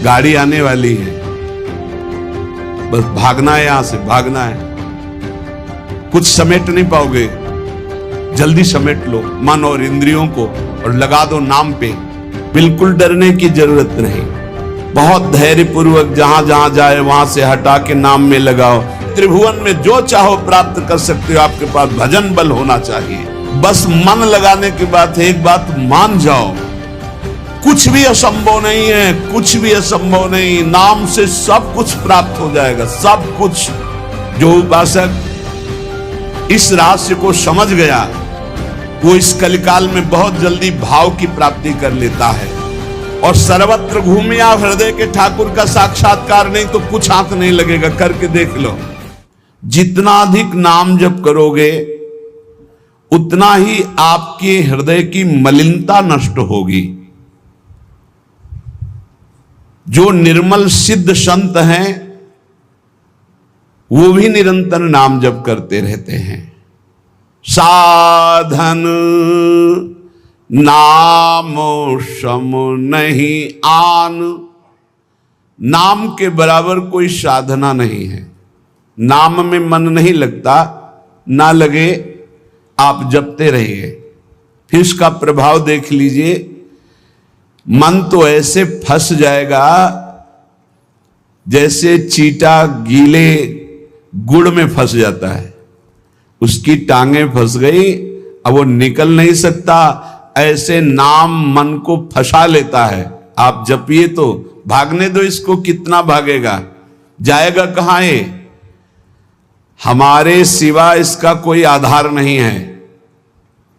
गाड़ी आने वाली है, बस भागना है, यहां से भागना है। कुछ समेट नहीं पाओगे, जल्दी समेट लो मन और इंद्रियों को और लगा दो नाम पे। बिल्कुल डरने की जरूरत नहीं, बहुत धैर्य पूर्वक जहां जहां जाए वहां से हटा के नाम में लगाओ। त्रिभुवन में जो चाहो प्राप्त कर सकते हो, आपके पास भजन बल होना चाहिए। बस मन लगाने की बात है। एक बात मान जाओ, कुछ भी असंभव नहीं है, कुछ भी असंभव नहीं। नाम से सब कुछ प्राप्त हो जाएगा, सब कुछ। जो उपासक इस रहस्य को समझ गया वो इस कलिकाल में बहुत जल्दी भाव की प्राप्ति कर लेता है। और सर्वत्र घूमिया हृदय के ठाकुर का साक्षात्कार नहीं तो कुछ हाथ नहीं लगेगा। करके देख लो, जितना अधिक नाम जप करोगे उतना ही आपके हृदय की मलिनता नष्ट होगी। जो निर्मल सिद्ध संत हैं वो भी निरंतर नाम जप करते रहते हैं। साधन नाम सम नहीं आन, नाम के बराबर कोई साधना नहीं है। नाम में मन नहीं लगता, ना लगे, आप जपते रहिए, फिर इसका प्रभाव देख लीजिए। मन तो ऐसे फंस जाएगा जैसे चींटा गीले गुड़ में फंस जाता है। उसकी टांगें फंस गई, अब वो निकल नहीं सकता। ऐसे नाम मन को फंसा लेता है। आप जपिए तो भागने दो इसको, कितना भागेगा, जाएगा कहां है। हमारे सिवा इसका कोई आधार नहीं है।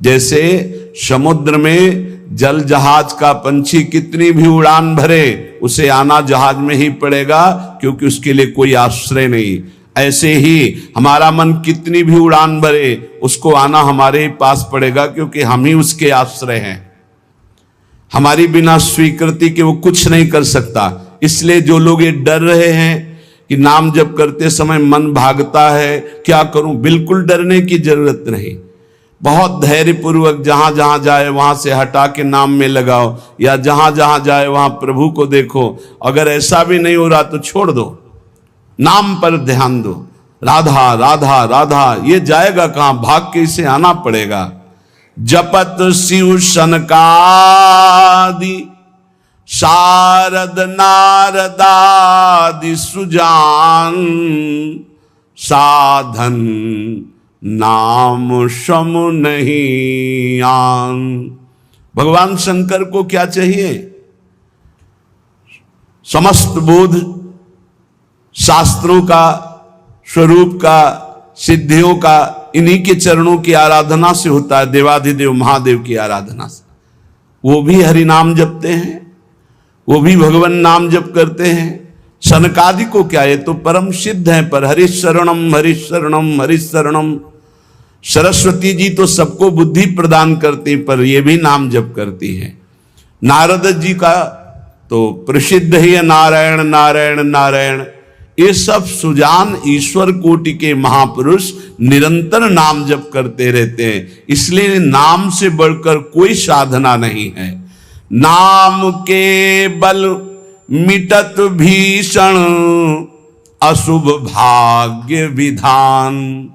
जैसे समुद्र में जल जहाज का पंछी कितनी भी उड़ान भरे, उसे आना जहाज में ही पड़ेगा, क्योंकि उसके लिए कोई आश्रय नहीं। ऐसे ही हमारा मन कितनी भी उड़ान भरे, उसको आना हमारे ही पास पड़ेगा, क्योंकि हम ही उसके आश्रय हैं। हमारी बिना स्वीकृति के वो कुछ नहीं कर सकता। इसलिए जो लोग ये डर रहे हैं कि नाम जप करते समय मन भागता है, क्या करूं, बिल्कुल डरने की जरूरत नहीं। बहुत धैर्य पूर्वक जहां जहां जाए वहां से हटा के नाम में लगाओ, या जहां जहां जाए वहां प्रभु को देखो। अगर ऐसा भी नहीं हो रहा तो छोड़ दो, नाम पर ध्यान दो। राधा राधा राधा, ये जाएगा कहां, भाग के इसे आना पड़ेगा। जपत शिव सनकादि शारद नारदादि सुजान, साधन नाम सम नहीं आन। भगवान शंकर को क्या चाहिए? समस्त बोध शास्त्रों का, स्वरूप का, सिद्धियों का इन्हीं के चरणों की आराधना से होता है, देवाधिदेव महादेव की आराधना से। वो भी हरि नाम जपते हैं, वो भी भगवान नाम जप करते हैं। सनकादि को क्या, ये तो परम सिद्ध है, पर हरिशरणम हरिशरणम हरिशरणम। सरस्वती जी तो सबको बुद्धि प्रदान करती, पर ये भी नाम जप करती है। नारद जी का तो प्रसिद्ध ही है नारायण नारायण नारायण। ये सब सुजान ईश्वर कोटि के महापुरुष निरंतर नाम जप करते रहते हैं। इसलिए नाम से बढ़कर कोई साधना नहीं है। नाम के बल मिटत भीषण अशुभ भाग्य विधान।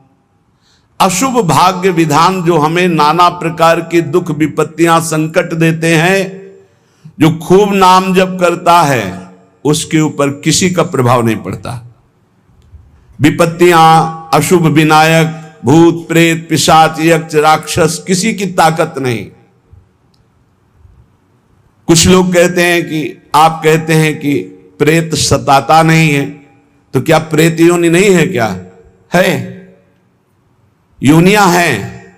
अशुभ भाग्य विधान जो हमें नाना प्रकार की दुख विपत्तियां संकट देते हैं, जो खूब नाम जप करता है उसके ऊपर किसी का प्रभाव नहीं पड़ता। विपत्तियां, अशुभ विनायक, भूत प्रेत पिशाच यक्ष राक्षस, किसी की ताकत नहीं। कुछ लोग कहते हैं कि, आप कहते हैं कि प्रेत सताता नहीं है, तो क्या प्रेत योनि नहीं है? क्या है, योनियां हैं,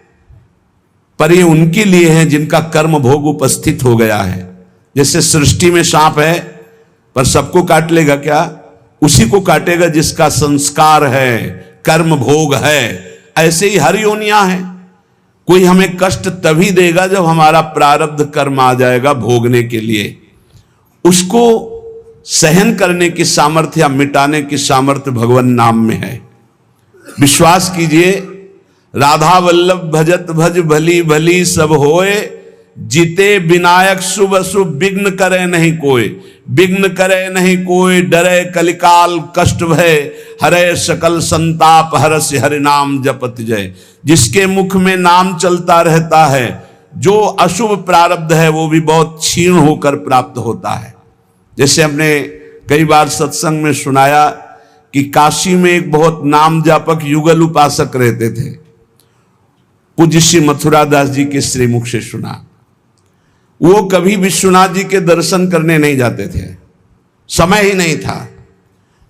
पर ये उनके लिए है जिनका कर्म भोग उपस्थित हो गया है। जैसे सृष्टि में सांप है, पर सबको काट लेगा क्या? उसी को काटेगा जिसका संस्कार है, कर्म भोग है। ऐसे ही हर योनियां हैं। कोई हमें कष्ट तभी देगा जब हमारा प्रारब्ध कर्म आ जाएगा भोगने के लिए। उसको सहन करने की सामर्थ्य या मिटाने की सामर्थ्य भगवान नाम में है। विश्वास कीजिए, राधा वल्लभ भजत भज भली भली सब होए, जीते विनायक शुभ अशुभ विघ्न करे नहीं कोई, विघ्न करे नहीं कोई, डरे कलिकाल कष्ट भय, हरे सकल संताप हरसि हरि नाम जपत जय। जिसके मुख में नाम चलता रहता है, जो अशुभ प्रारब्ध है वो भी बहुत क्षीण होकर प्राप्त होता है। जैसे हमने कई बार सत्संग में सुनाया कि काशी में एक बहुत नाम जापक युगल उपासक रहते थे। पूज्य श्री मथुरा दास जी के श्रीमुख से सुना, वो कभी विश्वनाथ जी के दर्शन करने नहीं जाते थे, समय ही नहीं था।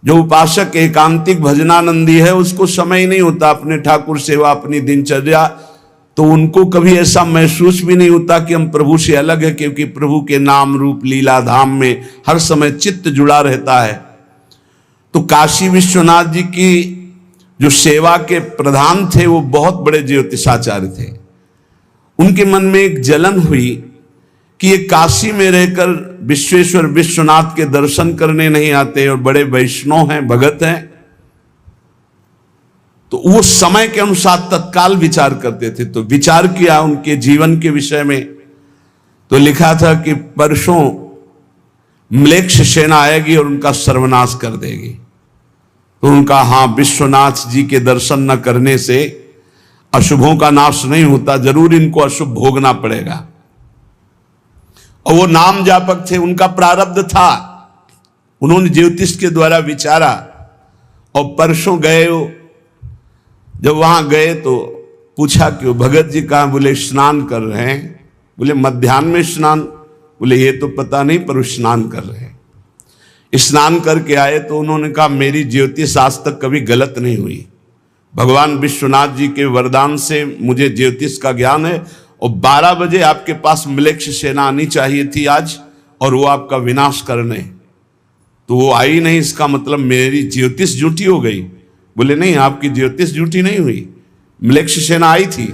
जो उपासक एकांतिक भजनानंदी है उसको समय ही नहीं होता अपने ठाकुर सेवा, अपनी दिनचर्या, तो उनको कभी ऐसा महसूस भी नहीं होता कि हम प्रभु से अलग है, क्योंकि प्रभु के नाम रूप लीला धाम में हर समय चित्त जुड़ा रहता है। तो काशी विश्वनाथ जी की जो सेवा के प्रधान थे वो बहुत बड़े ज्योतिषाचार्य थे। उनके मन में एक जलन हुई कि ये काशी में रहकर विश्वेश्वर विश्वनाथ के दर्शन करने नहीं आते और बड़े वैष्णव हैं, भगत हैं। तो वो समय के अनुसार तत्काल विचार करते थे। तो विचार किया उनके जीवन के विषय में, तो लिखा था कि परसों म्लेच्छ सेना आएगी और उनका सर्वनाश कर देगी। तो उनका हाँ, विश्वनाथ जी के दर्शन न करने से अशुभों का नाश नहीं होता, जरूर इनको अशुभ भोगना पड़ेगा। और वो नाम जापक थे, उनका प्रारब्ध था। उन्होंने ज्योतिष के द्वारा विचारा और परसों गए। जब वहां गए तो पूछा कि वो भगत जी कहाँ? बोले स्नान कर रहे हैं। बोले मध्याह्न में स्नान? बोले ये तो पता नहीं, पर स्नान कर रहे हैं। स्नान करके आए तो उन्होंने कहा मेरी ज्योतिष आज तक कभी गलत नहीं हुई, भगवान विश्वनाथ जी के वरदान से मुझे ज्योतिष का ज्ञान है, और 12 बजे आपके पास म्लेच्छ सेना आनी चाहिए थी आज, और वो आपका विनाश करने, तो वो आई नहीं, इसका मतलब मेरी ज्योतिष झूठी हो गई। बोले नहीं, आपकी ज्योतिष झूठी नहीं हुई, म्लेच्छ सेना आई थी।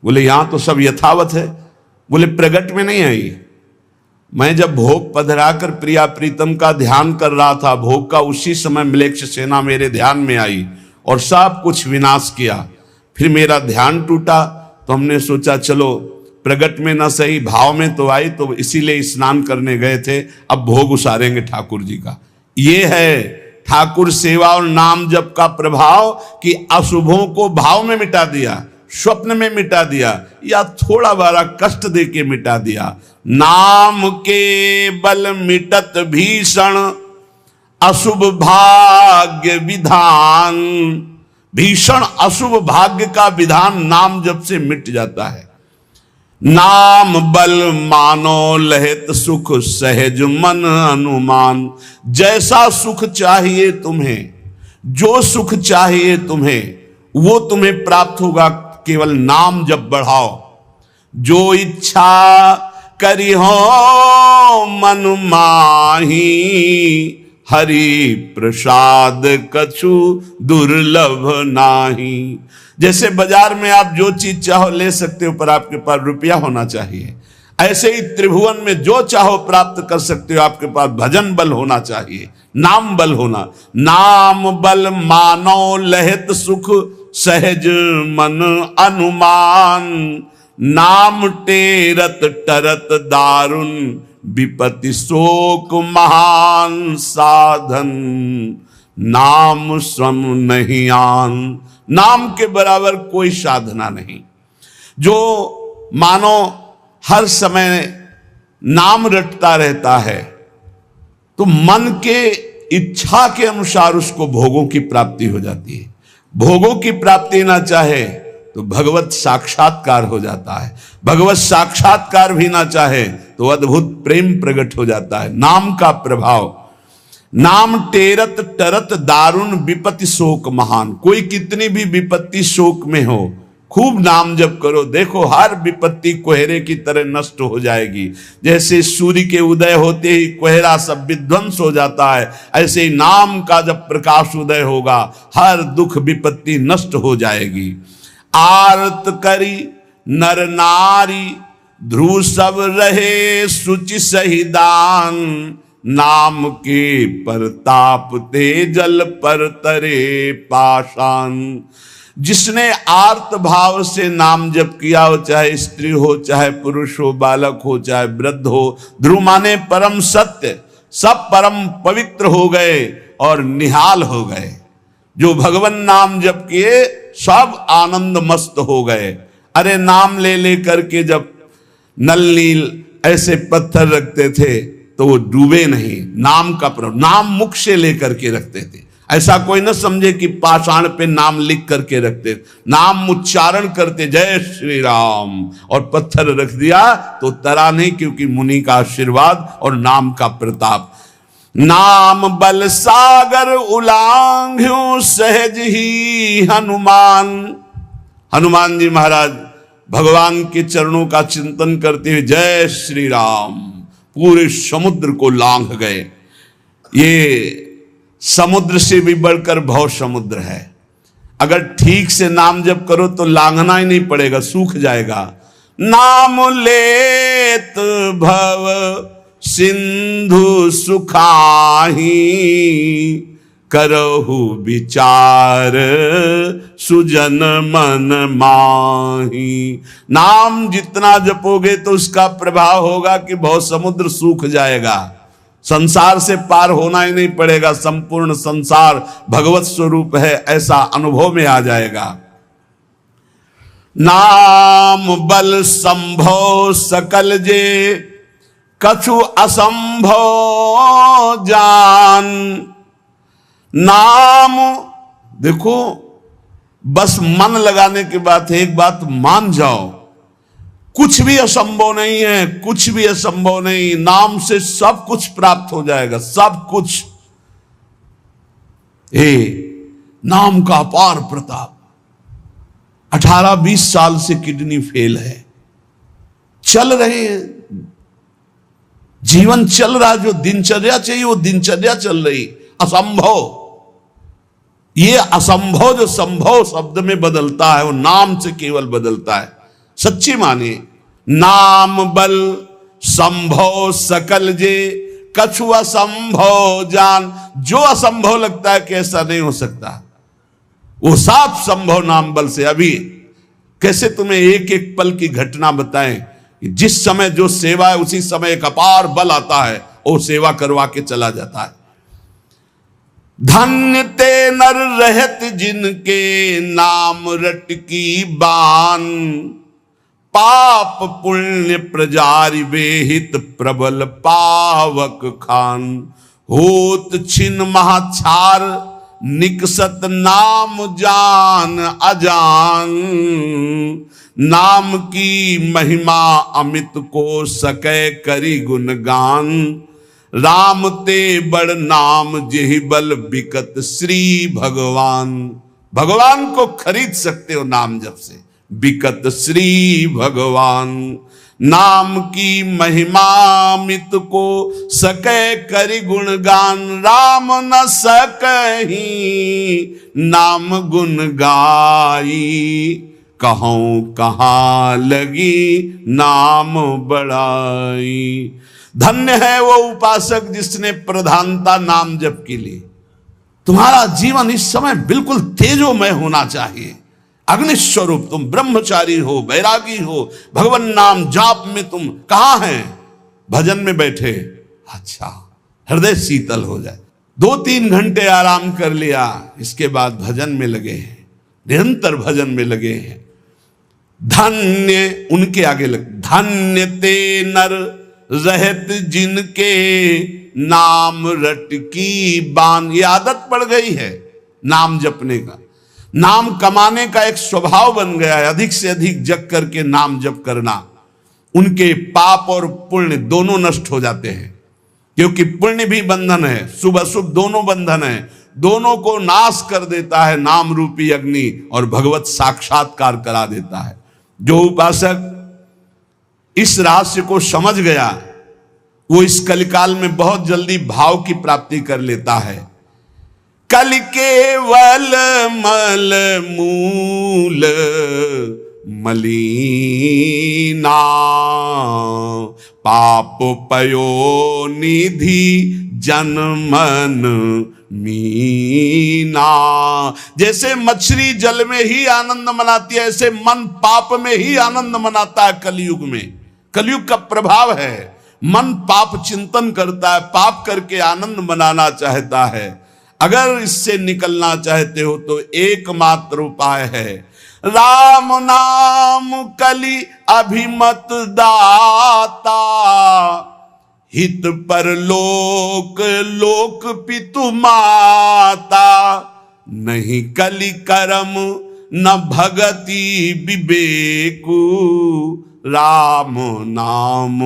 बोले यहां तो सब यथावत है। बोले प्रगट में नहीं आई, मैं जब भोग पधराकर प्रिया प्रीतम का ध्यान कर रहा था भोग का, उसी समय म्लेच्छ सेना मेरे ध्यान में आई और सब कुछ विनाश किया। फिर मेरा ध्यान टूटा, तो हमने सोचा चलो प्रगट में न सही भाव में तो आई, तो इसीलिए स्नान करने गए थे, अब भोग उसारेंगे ठाकुर जी का। ये है ठाकुर सेवा और नाम जप का प्रभाव कि अशुभों को भाव में मिटा दिया, स्वप्न में मिटा दिया, या थोड़ा बड़ा कष्ट दे के मिटा दिया। नाम के बल मिटत भीषण अशुभ भाग्य विधान। भीषण अशुभ भाग्य का विधान नाम जप से मिट जाता है। नाम बल मानो लहित सुख सहज मन अनुमान। जैसा सुख चाहिए तुम्हें, जो सुख चाहिए तुम्हें, वो तुम्हें प्राप्त होगा, केवल नाम जब बढ़ाओ। जो इच्छा करी हो मन माही, हरि प्रसाद कछु दुर्लभ नाही। जैसे बाजार में आप जो चीज चाहो ले सकते हो, पर आपके पास रुपया होना चाहिए। ऐसे ही त्रिभुवन में जो चाहो प्राप्त कर सकते हो, आपके पास भजन बल होना चाहिए, नाम बल होना। नाम बल मानो लहित सुख सहज मन अनुमान। नाम टेरत टरत दारुण विपत्ति शोक महान साधन। नाम श्रम नहीं आन। नाम के बराबर कोई साधना नहीं। जो मानो हर समय नाम रटता रहता है, तो मन के इच्छा के अनुसार उसको भोगों की प्राप्ति हो जाती है। भोगों की प्राप्ति ना चाहे तो भगवत साक्षात्कार हो जाता है। भगवत साक्षात्कार भी ना चाहे तो अद्भुत प्रेम प्रकट हो जाता है। नाम का प्रभाव। नाम टेरत टरत दारुण विपत्ति शोक महान। कोई कितनी भी विपत्ति शोक में हो, खूब नाम जप करो, देखो हर विपत्ति कोहरे की तरह नष्ट हो जाएगी। जैसे सूर्य के उदय होते ही कोहरा सब विध्वंस हो जाता है, ऐसे ही नाम का जब प्रकाश उदय होगा हर दुख विपत्ति नष्ट हो जाएगी। आरत करी नर नारी ध्रुव सब रहे सुचि सही दान। नाम के परताप ते जल पर तरे पाषाण। जिसने आर्त भाव से नाम जप किया हो, चाहे स्त्री हो, चाहे पुरुष हो, बालक हो, चाहे वृद्ध हो, ध्रुव माने परम सत्य, सब परम पवित्र हो गए और निहाल हो गए। जो भगवान नाम जप किए सब आनंद मस्त हो गए। अरे नाम ले ले करके जब नल नील ऐसे पत्थर रखते थे तो वो डूबे नहीं, नाम का नाम मुख से लेकर के रखते थे। ऐसा कोई न समझे कि पाषाण पे नाम लिख करके रखते, नाम उच्चारण करते, जय श्री राम, और पत्थर रख दिया तो तरा नहीं, क्योंकि मुनि का आशीर्वाद और नाम का प्रताप। नाम बल सागर उलांघ्यो सहज ही हनुमान। हनुमान जी महाराज भगवान के चरणों का चिंतन करते हुए जय श्री राम, पूरे समुद्र को लांघ गए। ये समुद्र से भी बढ़कर भव समुद्र है। अगर ठीक से नाम जप करो तो लांघना ही नहीं पड़ेगा, सूख जाएगा। नाम लेत भव सिंधु सुखाही, करहु विचार सुजन मन माही। नाम जितना जपोगे तो उसका प्रभाव होगा कि बहुत समुद्र सूख जाएगा, संसार से पार होना ही नहीं पड़ेगा, संपूर्ण संसार भगवत स्वरूप है ऐसा अनुभव में आ जाएगा। नाम बल संभव सकल जे, कछु असंभव जान। नाम देखो, बस मन लगाने के बाद एक बात मान जाओ, कुछ भी असंभव नहीं है, कुछ भी असंभव नहीं। नाम से सब कुछ प्राप्त हो जाएगा, सब कुछ। नाम का अपार प्रताप। 18-20 साल से किडनी फेल है, चल रहे हैं, जीवन चल रहा, जो दिनचर्या चाहिए वो दिनचर्या चल रही। असंभव, ये असंभव जो संभव शब्द में बदलता है वो नाम से केवल बदलता है। सच्ची मानिए, नाम बल संभव सकल जे, कछु असंभव जान। जो असंभव लगता है कि ऐसा नहीं हो सकता, वो साफ संभव नाम बल से। अभी कैसे तुम्हें एक एक पल की घटना बताएं, जिस समय जो सेवा है उसी समय एक अपार बल आता है, वो सेवा करवा के चला जाता है। धन्य ते नर रहत जिनके नाम रट की बान, पाप पुण्य प्रजारि बेहित प्रबल पावक खान। होत छिन महाछार निकसत नाम जान अजान, नाम की महिमा अमित को सकै करी गुणगान। राम ते बड़ नाम जेहि बल बिकत श्री भगवान। भगवान को खरीद सकते हो नाम जप से, बिकत श्री भगवान। नाम की महिमा मित को सकै करि गुणगान, राम न सकहि नाम गुण गाई। कहूं कहाँ लगी नाम बड़ाई। धन्य है वो उपासक जिसने प्रधानता नाम जप के लिए। तुम्हारा जीवन इस समय बिल्कुल तेजोमय होना चाहिए, अग्नि स्वरूप। तुम ब्रह्मचारी हो, बैरागी हो, भगवान नाम जाप में तुम कहां हैं? भजन में बैठे, अच्छा हृदय शीतल हो जाए। 2-3 घंटे आराम कर लिया, इसके बाद भजन में लगे हैं, निरंतर भजन में लगे हैं। धन्य उनके आगे लग, धन्य ते नर रहत जिनके नाम रट की बान। ये आदत पड़ गई है नाम जपने का, नाम कमाने का एक स्वभाव बन गया है। अधिक से अधिक जग करके नाम जप करना, उनके पाप और पुण्य दोनों नष्ट हो जाते हैं, क्योंकि पुण्य भी बंधन है, शुभ अशुभ दोनों बंधन है, दोनों को नाश कर देता है नाम रूपी अग्नि, और भगवत साक्षात्कार करा देता है। जो उपासक इस रहस्य को समझ गया वो इस कलिकाल में बहुत जल्दी भाव की प्राप्ति कर लेता है। कल केवल मल मूल मलीना, पाप पयो निधि जन मन मीना। जैसे मछली जल में ही आनंद मनाती है, ऐसे मन पाप में ही आनंद मनाता है। कलयुग में, कलयुग का प्रभाव है, मन पाप चिंतन करता है, पाप करके आनंद मनाना चाहता है। अगर इससे निकलना चाहते हो तो एकमात्र उपाय है राम नाम कलि अभिमत दाता, हित पर लोक लोक पितु माता, नहीं कलि करम न भगति विवेकु, राम नाम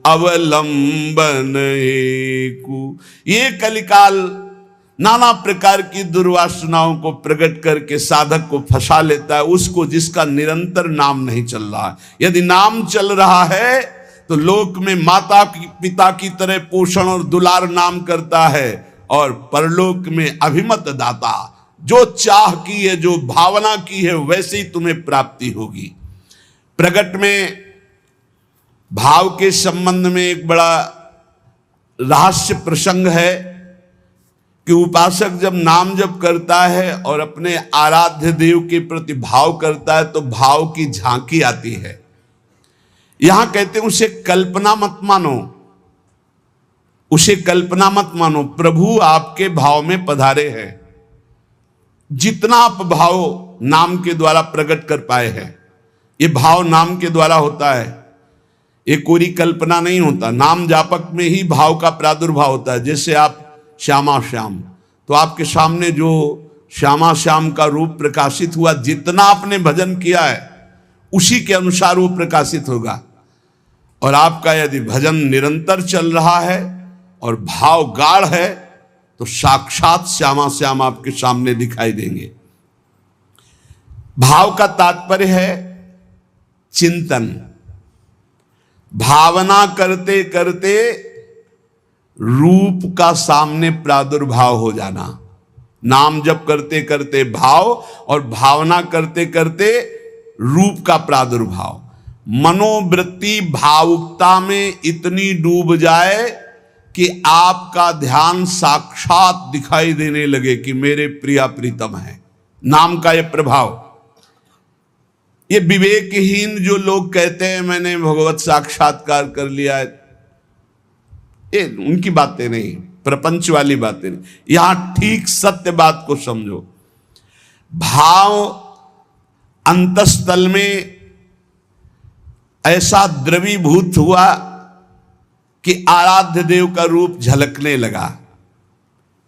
अवलंबन एकु। ये कलिकाल नाना प्रकार की दुर्वासनाओं को प्रकट करके साधक को फंसा लेता है, उसको जिसका निरंतर नाम नहीं चल रहा है। यदि नाम चल रहा है तो लोक में माता पिता की तरह पोषण और दुलार नाम करता है, और परलोक में अभिमत दाता, जो चाह की है, जो भावना की है, वैसे ही तुम्हें प्राप्ति होगी। प्रकट में भाव के संबंध में एक बड़ा रहस्य प्रसंग है कि उपासक जब नाम जप करता है और अपने आराध्य देव के प्रति भाव करता है तो भाव की झांकी आती है। यहां कहते हैं उसे कल्पना मत मानो, उसे कल्पना मत मानो, प्रभु आपके भाव में पधारे हैं। जितना आप भाव नाम के द्वारा प्रकट कर पाए हैं, ये भाव नाम के द्वारा होता है, ये कोई कल्पना नहीं होता। नाम जापक में ही भाव का प्रादुर्भाव होता है। जैसे आप श्यामा श्याम, तो आपके सामने जो श्यामा श्याम का रूप प्रकाशित हुआ, जितना आपने भजन किया है उसी के अनुसार वो प्रकाशित होगा। और आपका यदि भजन निरंतर चल रहा है और भाव गाढ़ है तो साक्षात श्यामा श्याम आपके सामने दिखाई देंगे। भाव का तात्पर्य है चिंतन। भावना करते करते रूप का सामने प्रादुर्भाव हो जाना। नाम जप करते करते भाव और भावना करते करते रूप का प्रादुर्भाव। मनोवृत्ति भावुकता में इतनी डूब जाए कि आपका ध्यान साक्षात दिखाई देने लगे कि मेरे प्रिया प्रीतम है। नाम का यह प्रभाव। ये विवेकहीन जो लोग कहते हैं मैंने भगवत साक्षात्कार कर लिया है, ये उनकी बातें नहीं, प्रपंच वाली बातें नहीं। यहां ठीक सत्य बात को समझो। भाव अंतस्थल में ऐसा द्रवीभूत हुआ कि आराध्य देव का रूप झलकने लगा।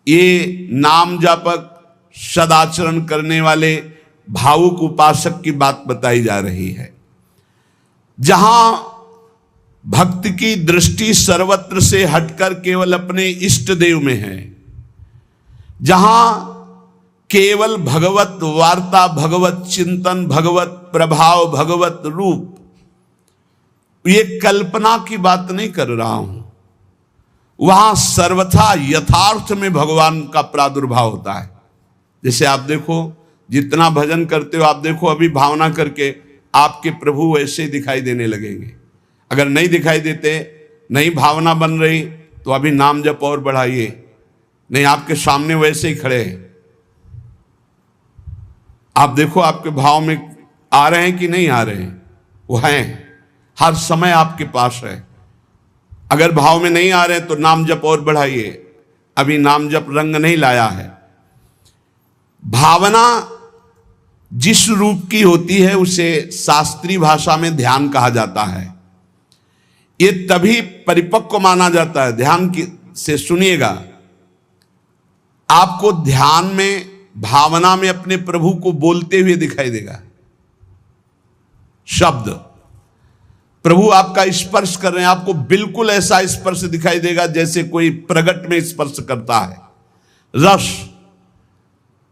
ये नाम जापक सदाचरण करने वाले भावुक उपासक की बात बताई जा रही है। जहां भक्त की दृष्टि सर्वत्र से हटकर केवल अपने इष्ट देव में है, जहां केवल भगवत वार्ता, भगवत चिंतन, भगवत प्रभाव, भगवत रूप, ये कल्पना की बात नहीं कर रहा हूं, वहां सर्वथा यथार्थ में भगवान का प्रादुर्भाव होता है। जैसे आप देखो, जितना भजन करते हो आप देखो, अभी भावना करके आपके प्रभु वैसे दिखाई देने लगेंगे। अगर नहीं दिखाई देते, नहीं भावना बन रही, तो अभी नाम जप और बढ़ाइए, नहीं आपके सामने वैसे ही खड़े हैं। आप देखो आपके भाव में आ रहे हैं कि नहीं आ रहे हैं, वो हैं, हर समय आपके पास है। अगर भाव में नहीं आ रहे हैं तो नाम जप और बढ़ाइए, अभी नाम जप रंग नहीं लाया है। भावना जिस रूप की होती है उसे शास्त्रीय भाषा में ध्यान कहा जाता है। ये तभी परिपक्व माना जाता है। ध्यान की से सुनिएगा, आपको ध्यान में, भावना में अपने प्रभु को बोलते हुए दिखाई देगा। शब्द प्रभु आपका स्पर्श कर रहे हैं, आपको बिल्कुल ऐसा स्पर्श दिखाई देगा जैसे कोई प्रगट में स्पर्श करता है। रस,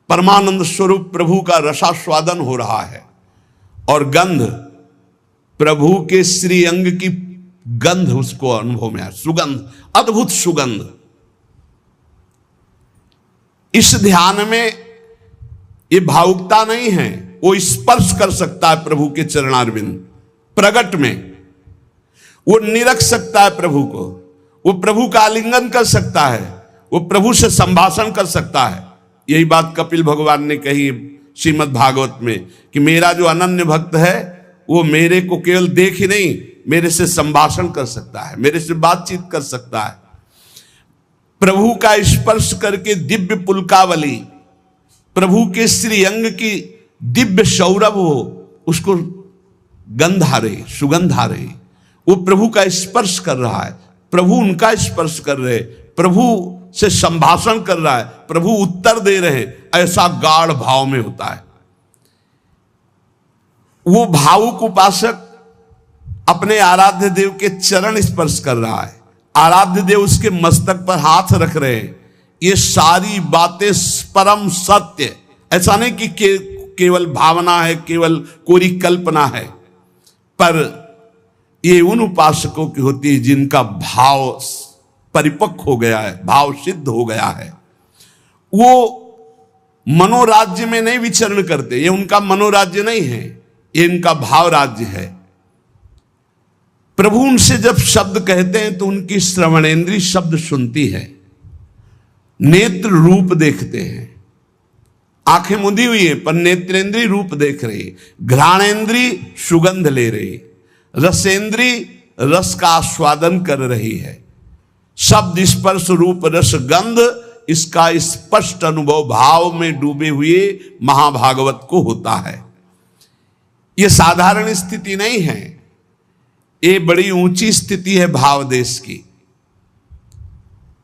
परमानंद स्वरूप प्रभु का रसास्वादन हो रहा है। और गंध, प्रभु के श्री अंग की गंध उसको अनुभव में है, सुगंध, अद्भुत सुगंध। इस ध्यान में ये भावुकता नहीं है, वो स्पर्श कर सकता है प्रभु के चरणारविंद। प्रगट में वो निरख सकता है प्रभु को, वो प्रभु का आलिंगन कर सकता है, वो प्रभु से संभाषण कर सकता है। यही बात कपिल भगवान ने कही श्रीमद् भागवत में कि मेरा जो अनन्य भक्त है वो मेरे को केवल देख ही नहीं, मेरे से संभाषण कर सकता है, मेरे से बातचीत कर सकता है। प्रभु का स्पर्श करके दिव्य पुलकावली, प्रभु के श्री अंग की दिव्य सौरभ हो, उसको गंध आ रही, सुगंध आ रही, वो प्रभु का स्पर्श कर रहा है, प्रभु उनका स्पर्श कर रहे, प्रभु से संभाषण कर रहा है, प्रभु उत्तर दे रहे, ऐसा गाढ़ भाव में होता है। वो भावुक उपासक अपने आराध्य देव के चरण स्पर्श कर रहा है, आराध्य देव उसके मस्तक पर हाथ रख रहे हैं। ये सारी बातें परम सत्य, ऐसा नहीं कि केवल भावना है, केवल कोरी कल्पना है, पर ये उन उपासकों की होती है जिनका भाव परिपक्व हो गया है, भाव सिद्ध हो गया है। वो मनोराज्य में नहीं विचरण करते, ये उनका मनोराज्य नहीं है, ये इनका भाव राज्य है। प्रभु उनसे जब शब्द कहते हैं तो उनकी श्रवणेंद्री शब्द सुनती है, नेत्र रूप देखते हैं, आंखें मुदी हुई है पर नेत्रेंद्री रूप देख रही, घ्राणेंद्री सुगंध ले रही, रसेंद्री रस का आस्वादन कर रही है। शब्द स्पर्श रूप रस गंध, इसका स्पष्ट अनुभव भाव में डूबे हुए महाभागवत को होता है। यह साधारण स्थिति नहीं है, ये बड़ी ऊंची स्थिति है भाव देश की।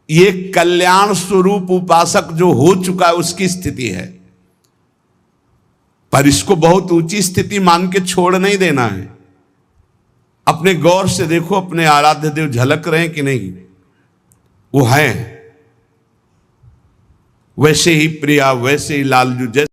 ये कल्याण स्वरूप उपासक जो हो चुका है उसकी स्थिति है, पर इसको बहुत ऊंची स्थिति मान के छोड़ नहीं देना है। अपने गौर से देखो, अपने आराध्य देव झलक रहे हैं कि नहीं? वो है वैसे ही प्रिया, वैसे ही लालजू, जैसे